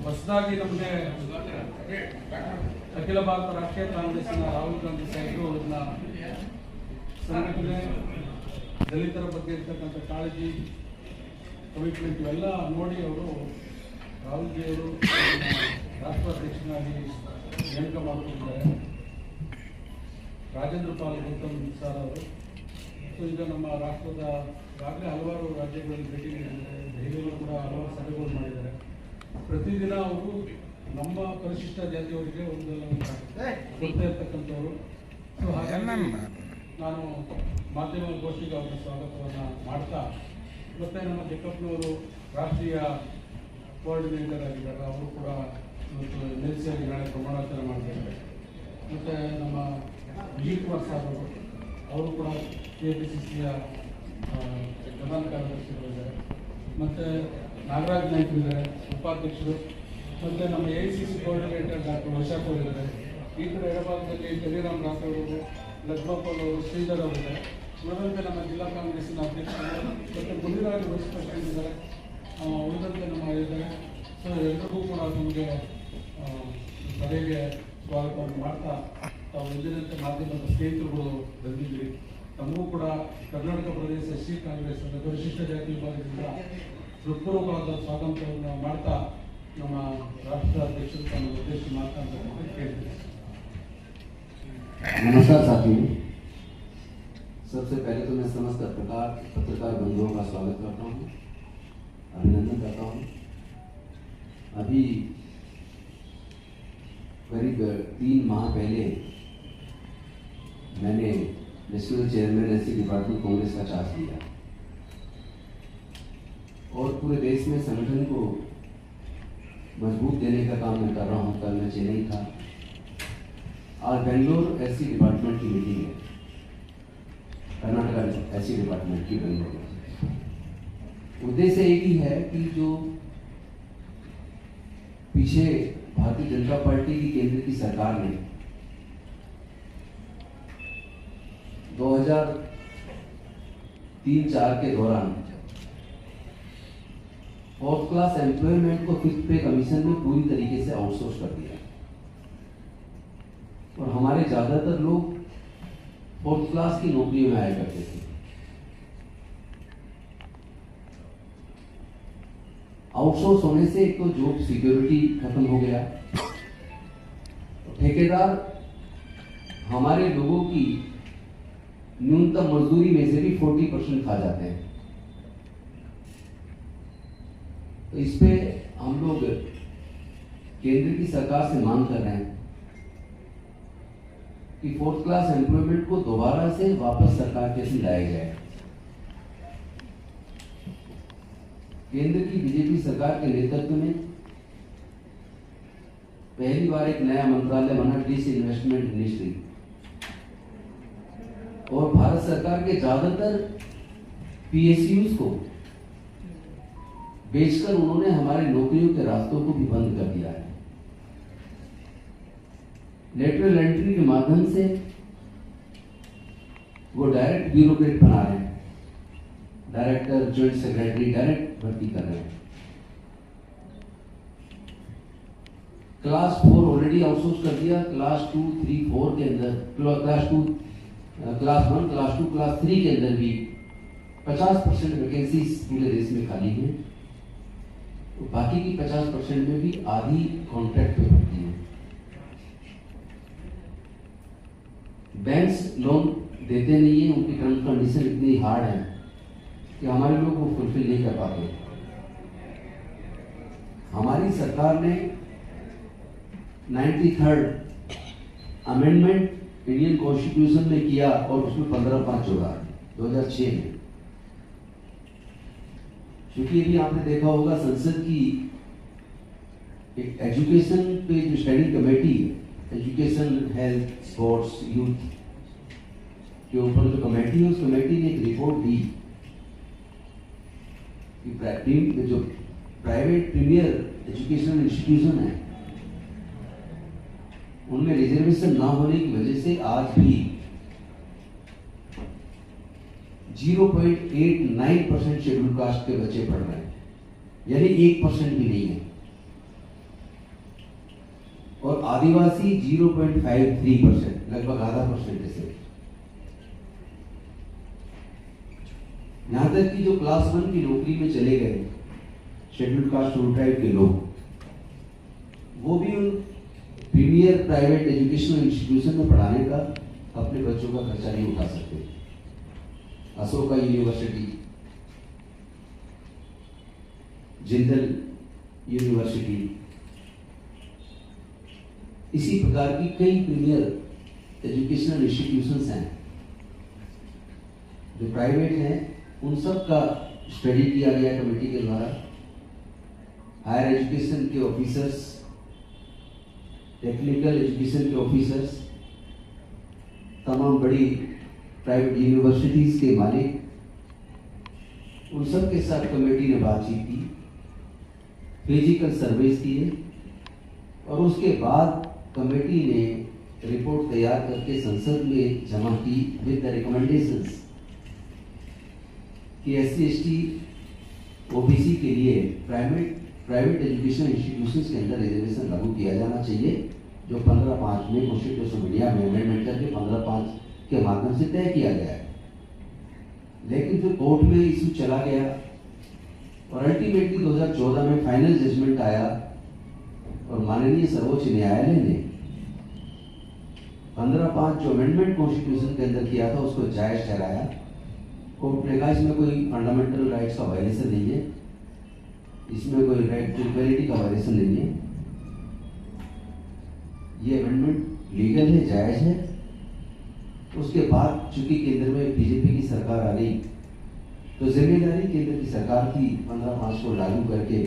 ಹೊಸದಾಗಿ ನಮಗೆ ಅಖಿಲ ಭಾರತ ರಾಷ್ಟ್ರೀಯ ಕಾಂಗ್ರೆಸ್ನ ರಾಹುಲ್ ಗಾಂಧಿ ಸಾಹೇಬರು ಅವ್ರನ್ನ ಸಂಘಟನೆ, ದಲಿತರ ಬಗ್ಗೆ ಇರ್ತಕ್ಕಂಥ ಕಾಳಜಿ, ಕಮಿಟ್ಮೆಂಟ್ ಇವೆಲ್ಲ ನೋಡಿ ಅವರು ರಾಹುಲ್ ಜಿ ಅವರು ರಾಷ್ಟ್ರಾಧ್ಯಕ್ಷನಾಗಿ ನೇಮಕ ಮಾಡಿಕೊಂಡಿದ್ದಾರೆ. ರಾಜೇಂದ್ರ ಪಾಲ್ ಗೌತಮ್ ಸರ್ ಅವರು. ಸೊ ಈಗ ನಮ್ಮ ರಾಷ್ಟ್ರದ ಈಗಾಗಲೇ ಹಲವಾರು ರಾಜ್ಯಗಳಲ್ಲಿ ಭೇಟಿ ನೀಡಿದ್ದಾರೆ, ದೆಹಲಿಯಲ್ಲೂ ಕೂಡ ಹಲವಾರು ಸಭೆಗಳು ಮಾಡಿದ್ದಾರೆ. ಪ್ರತಿದಿನ ಅವರು ನಮ್ಮ ಪರಿಶಿಷ್ಟ ಜಾತಿಯವರಿಗೆ ಒಂದು ಕೊಡ್ತಾ ಇರ್ತಕ್ಕಂಥವ್ರು. ಸೊ ಹಾಗಾಗಿ ನಾನು ಮಾಧ್ಯಮ ಗೋಷ್ಠಿಗೆ ಅವರ ಸ್ವಾಗತವನ್ನು ಮಾಡ್ತಾ, ಮತ್ತು ನಮ್ಮ ಜಕ್ಕಪ್ಪನವರು ರಾಷ್ಟ್ರೀಯ ಕೋಆರ್ಡಿನೇಟರ್ ಆಗಿದ್ದಾರೆ, ಅವರು ಕೂಡ ಇವತ್ತು ಎನ್ಎಲ್ಸಿಯಾಗಿ ನಾಳೆ ಪ್ರಮಾಣವಚನ ಮಾಡ್ತಿದ್ದಾರೆ. ಮತ್ತು ನಮ್ಮ ವಿಜಯ್ ಕುಮಾರ್ ಸಾರ್ ಅವರು ಕೂಡ KPCCಯ ಪ್ರಧಾನ ಕಾರ್ಯದರ್ಶಿಗಳಿದ್ದಾರೆ. ಮತ್ತು ನಾಗರಾಜ್ ನಾಯ್ಕ ಇದ್ದಾರೆ, ಉಪಾಧ್ಯಕ್ಷರು. ಮತ್ತು ನಮ್ಮ AICC ಕೋಆರ್ಡಿನೇಟರ್ ಡಾಕ್ಟರ್ ವಶಾಕ್ ಅವರಿದ್ದಾರೆ. ಈ ಕಡೆ ಎಡಭಾಗದಲ್ಲಿ ಜಲಿರಾಮ್ ರಾಥೋಡ್ ಅವರು, ಲಕ್ಷ್ಮಪ್ಪಲ್ ಅವರು, ಶ್ರೀಧರ್ ಅವರಿದ್ದಾರೆ. ಉಳಿದಂತೆ ನಮ್ಮ ಜಿಲ್ಲಾ ಕಾಂಗ್ರೆಸ್ಸಿನ ಅಧ್ಯಕ್ಷರು ಮತ್ತು ಮುನಿರಾಜ್ ವೈಸ್ ಪ್ರೆಸಿಡೆಂಟ್ ಇದ್ದಾರೆ. ಉಳಿದಂತೆ ನಮ್ಮ ಇದ್ದಾರೆ. ಸೊ ಎಲ್ಲರಿಗೂ ಕೂಡ ನಮಗೆ ಸಭೆಗೆ ಸ್ವಾಗತವನ್ನು ಮಾಡ್ತಾ, ತಾವು ಎಂದಿನಂತೆ ಮಾಧ್ಯಮದ ಸ್ನೇಹಿತರುಗಳು ಬಂದಿದ್ರಿ. ತಮಗೂ ಕೂಡ ಕರ್ನಾಟಕ ಪ್ರದೇಶ SC ಕಾಂಗ್ರೆಸ್ ಪರಿಶಿಷ್ಟ ಜಾತಿ ವಿಭಾಗದಿಂದ ಹೃತ್ಪೂರ್ವಕವಾದ ಸ್ವಾಗತವನ್ನು ಮಾಡ್ತಾ ನಮ್ಮ ರಾಷ್ಟ್ರ अध्यक्ष तम उद्देश्य मातनाडुत्ता नमस्कार साथियों। सबसे पहले तो मैं समस्त पत्रकार बंधुओं का स्वागत करता हूँ, अभिनंदन करता हूँ। अभी करीब 3 माह पहले मैंने national chairman SC department Congress का चार्ज लिया और पूरे देश में संगठन को मजबूत देने का काम मैं कर रहा हूँ। कल मैं चेन्नई था, आज बेंगलोर SC डिपार्टमेंट की मीटिंग है, कर्नाटका SC डिपार्टमेंट की बेंगलोर में। उद्देश्य एक ही है कि जो पीछे भारतीय जनता पार्टी की केंद्र की सरकार ने 2003-04 के दौरान 4th क्लास एम्प्लॉयमेंट को फिक्स पे कमीशन में पूरी तरीके से आउटसोर्स कर दिया और हमारे ज्यादातर लोग 4th क्लास की नौकरियों में आया करते थे। आउटसोर्स होने से एक तो जॉब सिक्योरिटी खत्म हो गया, ठेकेदार हमारे लोगों की न्यूनतम मजदूरी में से भी 40% खा जाते हैं। तो इस पे हम लोग केंद्र की सरकार से मांग कर रहे हैं कि 4th क्लास एम्प्लॉयमेंट को दोबारा से वापस सरकार के से लाया जाए। केंद्र की बीजेपी सरकार के नेतृत्व में पहली बार एक नया मंत्रालय बना, डिसइन्वेस्टमेंट मिनिस्ट्री, और भारत सरकार के ज्यादातर PSUs को बेचकर उन्होंने हमारे नौकरियों के रास्तों को भी बंद कर दिया है। लेटरल एंट्री के माध्यम से वो डायरेक्ट ब्यूरोक्रेट बना रहे हैं, डायरेक्टर, जॉइंट सेक्रेटरी डायरेक्ट भर्ती कर रहे हैं। क्लास 4 ऑलरेडी आउटसोर्स कर दिया। क्लास 2, 3, 4 के अंदर, क्लास 1, क्लास 2, क्लास 3 के अंदर भी 50% वैकेंसीज पूरे देश में खाली हैं। तो बाकी की 50% में भी आधी कॉन्ट्रैक्ट पे भर्ती है। बैंक्स लोन देते नहीं है, उनकी टर्म कंडीशन इतनी हार्ड है कि हमारे लोग वो फुलफिल नहीं कर पाते। हमारी सरकार ने 93rd अमेंडमेंट इंडियन कॉन्स्टिट्यूशन में किया और उसमें 15/5 जोड़ा 2006 में। क्योंकि अभी आपने देखा होगा संसद की एक एजुकेशन पे जो स्टडी कमेटी है, एजुकेशन, हेल्थ, स्पोर्ट्स, यूथ के ऊपर जो कमेटी है, उस कमेटी ने एक रिपोर्ट दी कि जो प्राइवेट प्रीमियर एजुकेशनल इंस्टीट्यूशन है उनमें रिजर्वेशन ना होने की वजह से आज भी 0.89% शेड्यूल कास्ट के बच्चे पढ़ रहे हैं, यानी 1% भी नहीं है। आदिवासी 0.53%, लगभग आधा परसेंट से। यहाँ तक कि जो क्लास 1 की नौकरी में चले गए शेड्यूल्ड कास्ट और ट्राइब के लोग, वो भी उन प्रीमियर प्राइवेट एजुकेशनल इंस्टीट्यूशन में पढ़ाने का अपने बच्चों का खर्चा नहीं उठा सकते। अशोका यूनिवर्सिटी, जिंदल यूनिवर्सिटी, इसी प्रकार की कई प्रीमियर एजुकेशनल इंस्टीट्यूशंस हैं जो प्राइवेट हैं। उन सब का स्टडी किया गया कमेटी के द्वारा। हायर एजुकेशन के ऑफिसर्स, टेक्निकल एजुकेशन के ऑफिसर्स, तमाम बड़ी प्राइवेट यूनिवर्सिटीज के मालिक, उन सब के साथ कमेटी ने बातचीत की, फिजिकल सर्वेस किए और उसके बाद कमेटी ने रिपोर्ट तैयार करके संसद में जमा की विद द रिकमेंडेशंस कि SC/ST OBC के लिए प्राइवेट एजुकेशन इंस्टीट्यूशंस के अंदर रिजर्वेशन लागू किया जाना चाहिए, जो 15/5 में कॉन्स्टिट्यूशन इंडिया में अमेंडमेंट करके 15/5 के माध्यम से तय किया गया है। लेकिन फिर कोर्ट में इशू चला गया और अल्टीमेटली 2014 में फाइनल जजमेंट आया और माननीय सर्वोच्च न्यायालय ने 15/5 जो अमेंडमेंट कॉन्स्टिट्यूशन के अंदर किया था उसको जायज ठहराया। कोर्ट ने कहा इसमें कोई फंडामेंटल राइट्स का वायलेशन नहीं है, इसमें कोई राइट टू इक्वालिटी का वायलेशन नहीं है, ये अमेंडमेंट लीगल है, जायज है। उसके बाद चूंकि केंद्र में बीजेपी की सरकार आ गई तो जिम्मेदारी केंद्र की सरकार की 15/5 को लागू करके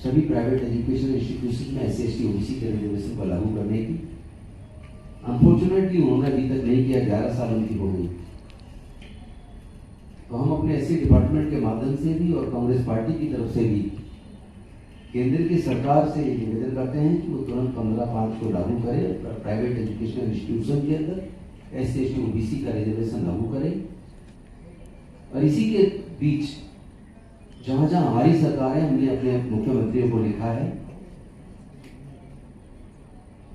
सभी प्राइवेट एजुकेशन इंस्टीट्यूशन में SC/ST OBC के रिजर्वेशन को लागू करने की। अनफॉर्चुनेटली उन्होंने अभी तक नहीं किया, 11 साल उनकी हो गई। तो हम अपने SC डिपार्टमेंट के माध्यम से भी और कांग्रेस पार्टी की तरफ से भी केंद्र की सरकार से निवेदन करते हैं कि वो तुरंत 15/5 को लागू करे, प्राइवेट एजुकेशनल इंस्टीट्यूशन के अंदर SC/ST OBC का रिजर्वेशन लागू करे। और इसी के बीच जहां जहां हमारी सरकार है, हमने अपने मुख्यमंत्रियों को लिखा है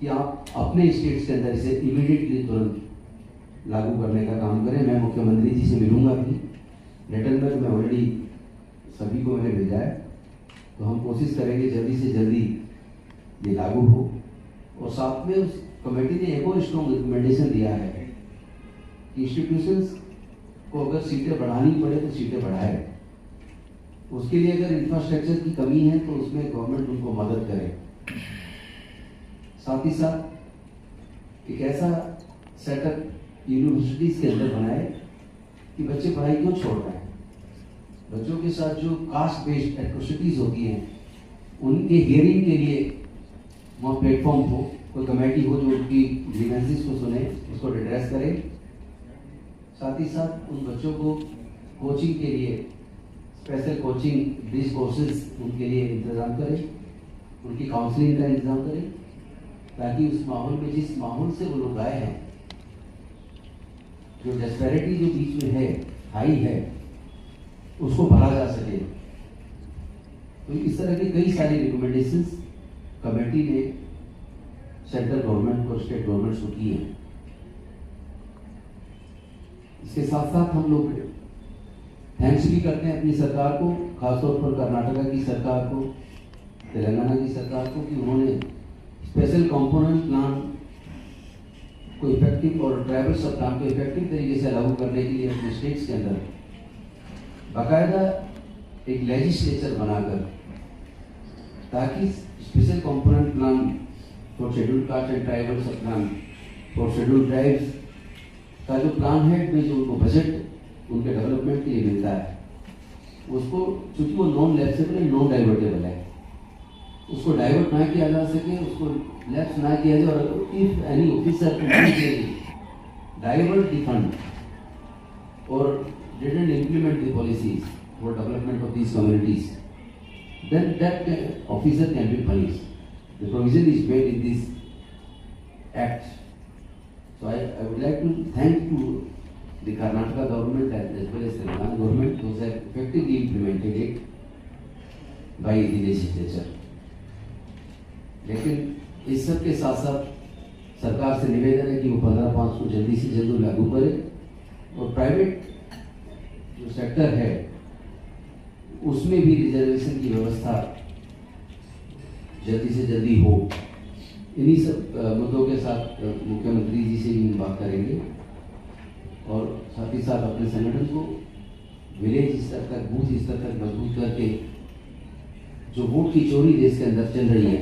कि आप अपने स्टेट्स के अंदर इसे इमीडिएटली तुरंत लागू करने का काम करें। मैं मुख्यमंत्री जी से मिलूंगा भी, लेटर में मैं ऑलरेडी सभी को मैंने भेजा है, तो हम कोशिश करेंगे जल्दी से जल्दी ये लागू हो। और साथ में उस कमेटी ने एक और स्ट्रॉन्ग रिकमेंडेशन दिया है कि इंस्टीट्यूशंस को अगर सीटें बढ़ानी पड़े तो सीटें बढ़ाए, उसके लिए अगर इंफ्रास्ट्रक्चर की कमी है तो उसमें गवर्नमेंट उनको मदद करे। साथ ही साथ एक ऐसा सेटअप यूनिवर्सिटीज के अंदर बनाए कि बच्चे पढ़ाई क्यों छोड़ रहे हैं, बच्चों के साथ जो कास्ट बेस्ड एट्रोसिटीज होती हैं उनके हियरिंग के लिए वहाँ प्लेटफॉर्म हो, कोई कमेटी हो जो उनकी ग्रीवेंसेस को सुने, उसको एड्रेस करे। साथ ही साथ उन बच्चों को कोचिंग के लिए स्पेशल कोचिंग डिस कोर्सेज उनके लिए इंतजाम करें, उनकी काउंसलिंग का इंतजाम करें, ताकि उस माहौल में, जिस माहौल से वो लोग आए हैं, जो डिस्पैरिटी जो बीच में है, हाई है, उसको भरा जा सके। तो इस तरह के कई सारी रिकमेंडेशंस कमेटी ने सेंट्रल गवर्नमेंट और स्टेट गवर्नमेंट्स को की हैं। इसके साथ साथ हम लोग थैंक्स भी करते हैं अपनी सरकार को, खासतौर पर कर्नाटका की सरकार को, तेलंगाना की सरकार को, कि उन्होंने स्पेशल कंपोनेंट प्लान को इफेक्टिव और ट्राइबल सब प्लान को इफेक्टिव तरीके से लागू करने के लिए अपने स्टेट्स के अंदर बाकायदा एक लेजिस्लेचर बनाकर, ताकि special component plan for scheduled caste and tribal सब प्लान फॉर शेड्यूल्ड ट्राइब्स का जो प्लान है, में जो उनको बजट उनके डेवलपमेंट के लिए मिलता है, उसको चूंकि वो नॉन लैप्सेबल एंड नॉन डाइवर्टेबल है, उसको डाइवर्ट ना किया जा सके, उसको लैप्स ना किया जाए। और if any officer divert the fund और didn't implement the policies for development of these communities, then that officer can be punished. The provision is made in this act. So I would like to thank to the Karnataka government as well as the Telangana government, those have effectively implemented it by the legislature. लेकिन इस सब के साथ साथ सरकार से निवेदन है कि वो 15/5 को जल्दी से जल्दी लागू करे और प्राइवेट जो सेक्टर है उसमें भी रिजर्वेशन की व्यवस्था जल्दी से जल्दी हो। इन्हीं सब मुद्दों के साथ मुख्यमंत्री जी से भी बात करेंगे और साथ ही साथ अपने संगठन को विलेज स्तर तक, बूथ स्तर तक मजबूत करके जो वोट की चोरी देश के अंदर चल रही है,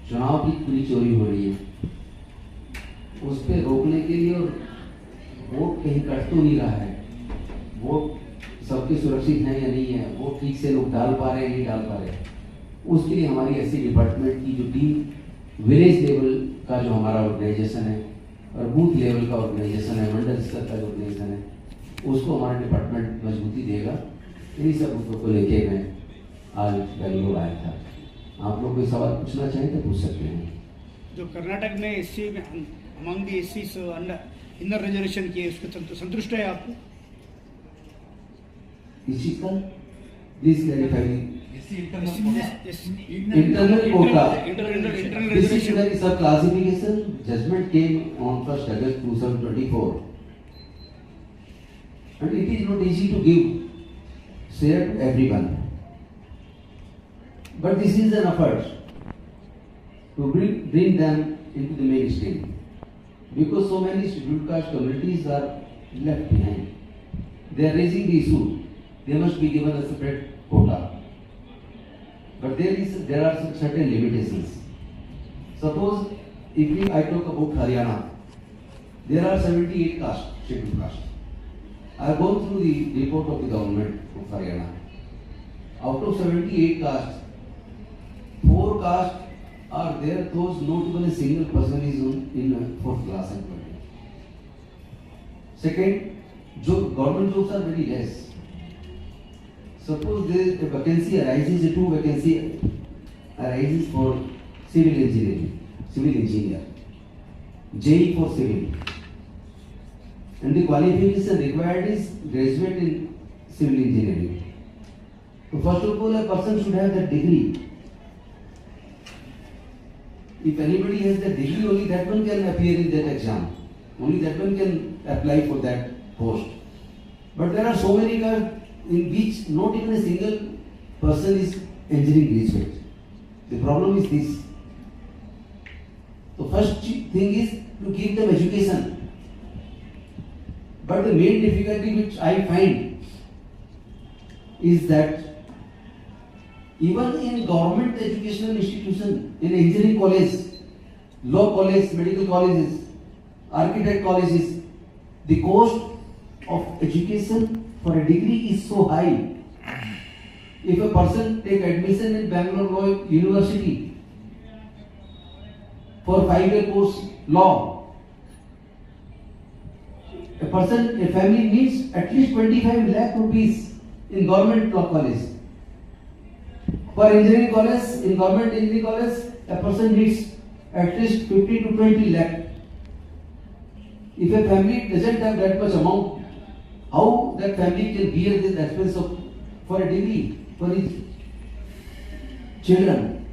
चुनाव की पूरी चोरी हो रही है, उस पर रोकने के लिए और वोट कहीं कट तो नहीं रहा है, वोट सबके सुरक्षित है या नहीं है, वोट ठीक से लोग डाल पा रहे हैं नहीं डाल पा रहे हैं, उसके लिए हमारी ऐसी डिपार्टमेंट की जो टीम विलेज लेवल का जो हमारा ऑर्गेनाइजेशन है और बूथ लेवल का ऑर्गेनाइजेशन है, मंडल स्तर का ऑर्गेनाइजेशन है, उसको हमारा डिपार्टमेंट मजबूती देगा। इन्हीं सब मुद्दों को लेके मैं आज बेंगलोर आया था। आप लोग कोई सवाल पूछना चाहें तो पूछ सकते हैं। जो कर्नाटक में एससी में among the SC inner reservation किए उसको संतुष्ट है आपको? इस चीज का please clarify. Internal quota. Internal This is reservation. the sub-classification judgment came on 1st August 2024. And it is not easy to give share to everyone. But this is an effort to bring them into the mainstream. Because so many scheduled caste communities are left behind. They are raising the issue. They must be given a separate quota. But there are certain limitations. Suppose if I talk about Haryana, there are 78 castes, scheduled castes. I have gone through the report of the government of Haryana. Out of 78 castes, 4 castes are there, those not even a single person is in 4th class employment. Second, government jobs are very less. Suppose there a vacancy arises, a 2 vacancy arises for civil engineer, JEE for civil, and the qualification required is graduate in civil engineering. So first of all, a person should have that degree. If anybody has that degree, only that one can appear in that exam. Only that one can apply for that post. But there are so many castes in which not even a single person is engineering graduate. The problem is this. The first thing is to give them education. But the main difficulty which I find is that even in government educational institution, in engineering college, law college, medical colleges, architect colleges, the cost of education for a degree is so high. If a person take admission in Bangalore Law University for 5-year course law, a family needs at least 25 lakh rupees in government law college. For engineering college, in government engineering college, a person needs at least 50 to 20 lakh. If a family doesn't have that much amount, how that family can bear this expense for a degree for his children?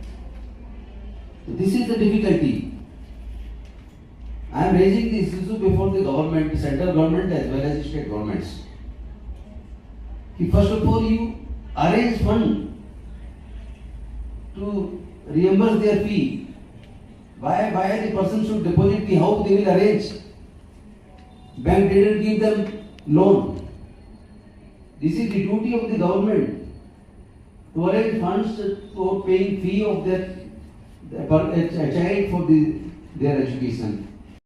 So this is the difficulty. I am raising this issue before the government, central government as well as state governments. First of all, you arrange fund to reimburse their fee. Why the person should deposit fee? How they will arrange? Bank didn't give them loan. This is the duty of the government to arrange funds for paying fee of a child for their education.